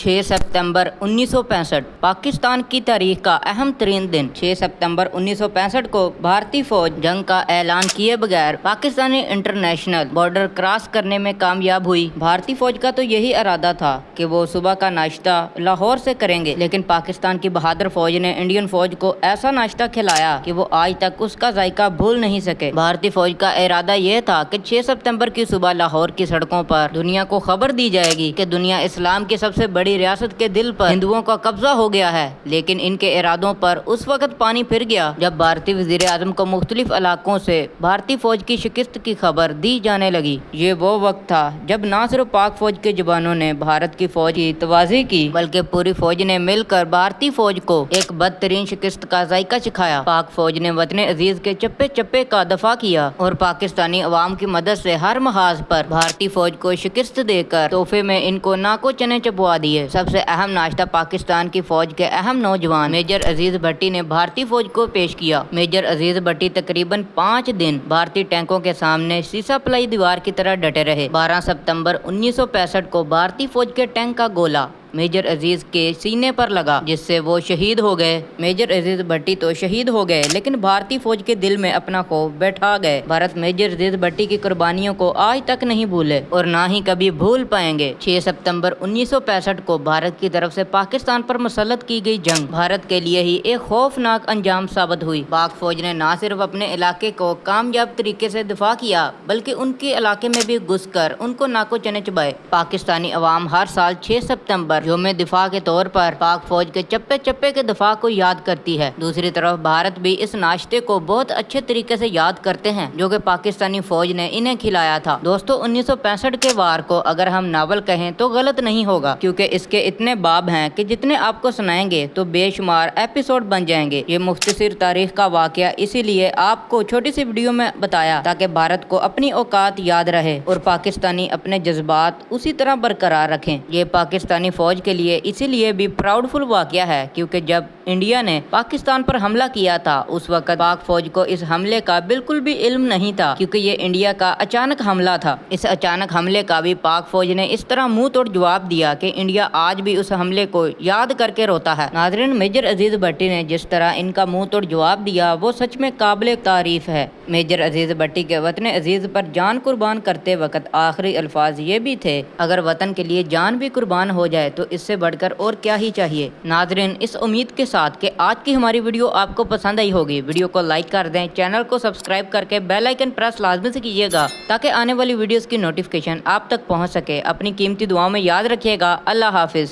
6 सितंबर 1965 पाकिस्तान की तारीख का अहम तरीन दिन। 6 सितंबर 1965 को भारतीय फौज जंग का ऐलान किए बगैर पाकिस्तानी इंटरनेशनल बॉर्डर क्रॉस करने में कामयाब हुई। भारतीय फौज का तो यही इरादा था कि वो सुबह का नाश्ता लाहौर से करेंगे, लेकिन पाकिस्तान की बहादुर फौज ने इंडियन फौज को ऐसा नाश्ता खिलाया कि वो आज तक उसका जायका भूल नहीं सके। भारतीय फौज का इरादा ये था कि 6 सितंबर की सुबह लाहौर की सड़कों पर दुनिया को खबर दी जाएगी कि दुनिया इस्लाम की सबसे बड़ी रियासत के दिल पर हिंदुओं का कब्जा हो गया है। लेकिन इनके इरादों पर उस वक्त पानी फिर गया जब भारतीय वजीर आजम को मुख्तलिफ इलाकों से भारतीय फौज की शिकस्त की खबर दी जाने लगी। ये वो वक्त था जब न सिर्फ पाक फौज के जवानों ने भारत की फौज की तवाज़ी की, बल्कि पूरी फौज ने मिलकर भारतीय फौज को एक बदतरीन शिकस्त का जायका सिखाया। पाक फौज ने वतन अजीज के चप्पे चप्पे का दफा किया और पाकिस्तानी अवाम की मदद से हर महाज पर भारतीय फौज को शिकस्त देकर तोहफे में इनको नाको चने चबवा दिए। सबसे अहम नाश्ता पाकिस्तान की फौज के अहम नौजवान मेजर अजीज भट्टी ने भारतीय फौज को पेश किया। मेजर अजीज भट्टी तकरीबन 5 दिन भारतीय टैंकों के सामने सीसा पलाई दीवार की तरह डटे रहे। 12 सितंबर 1965 को भारतीय फौज के टैंक का गोला मेजर अजीज के सीने पर लगा, जिससे वो शहीद हो गए। मेजर अजीज भट्टी तो शहीद हो गए, लेकिन भारतीय फौज के दिल में अपना खौफ बैठा गए। भारत मेजर अजीज भट्टी की कुर्बानियों को आज तक नहीं भूले और ना ही कभी भूल पाएंगे। 6 सितंबर 1965 को भारत की तरफ से पाकिस्तान पर मुसल्लत की गई जंग भारत के लिए ही एक खौफनाक अंजाम साबित हुई। पाक फौज ने न सिर्फ अपने इलाके को कामयाब तरीके से दिफा किया, बल्कि उनके इलाके में भी घुसकर उनको नाको चने चबाए। पाकिस्तानी अवाम हर साल 6 सितंबर यौम दिफा के तौर पर पाक फौज के चप्पे चप्पे के दिफा को याद करती है। दूसरी तरफ भारत भी इस नाश्ते को बहुत अच्छे तरीके से याद करते हैं, जो कि पाकिस्तानी फौज ने इन्हें खिलाया था। दोस्तों, 1965 के वार को अगर हम नावल कहें तो गलत नहीं होगा, क्योंकि इसके इतने बाब हैं कि जितने आपको सुनाएंगे तो बेशुमार एपिसोड बन जाएंगे। ये मुख्तसर तारीख का वाकया इसीलिए आपको छोटी सी वीडियो में बताया ताकि भारत को अपनी औकात याद रहे और पाकिस्तानी अपने जज्बात उसी तरह बरकरार रखें। ये पाकिस्तानी फौज के लिए इसीलिए भी प्राउडफुल वाकया है, क्योंकि जब इंडिया ने पाकिस्तान पर हमला किया था उस वक्त पाक फौज को इस हमले का बिल्कुल भी इल्म नहीं था, क्योंकि ये इंडिया का अचानक हमला था। इस अचानक हमले का भी पाक फौज ने इस तरह मुंह तोड़ जवाब दिया कि इंडिया आज भी उस हमले को याद करके रोता है। नाज़रीन, मेजर अजीज भट्टी ने जिस तरह इनका मुंह तोड़ जवाब दिया वो सच में काबिल तारीफ है। मेजर अजीज भट्टी के वतन अजीज पर जान कुर्बान करते वक्त आखिरी अल्फाज ये भी थे, अगर वतन के लिए जान भी कुर्बान हो जाए तो इससे बढ़कर और क्या ही चाहिए। नाज़रीन, इस उम्मीद के साथ कि आज की हमारी वीडियो आपको पसंद आई होगी, वीडियो को लाइक कर दें, चैनल को सब्सक्राइब करके बेल आइकन प्रेस लाजमी से कीजिएगा ताकि आने वाली वीडियोस की नोटिफिकेशन आप तक पहुंच सके। अपनी कीमती दुआओं में याद रखिएगा। अल्लाह हाफिज।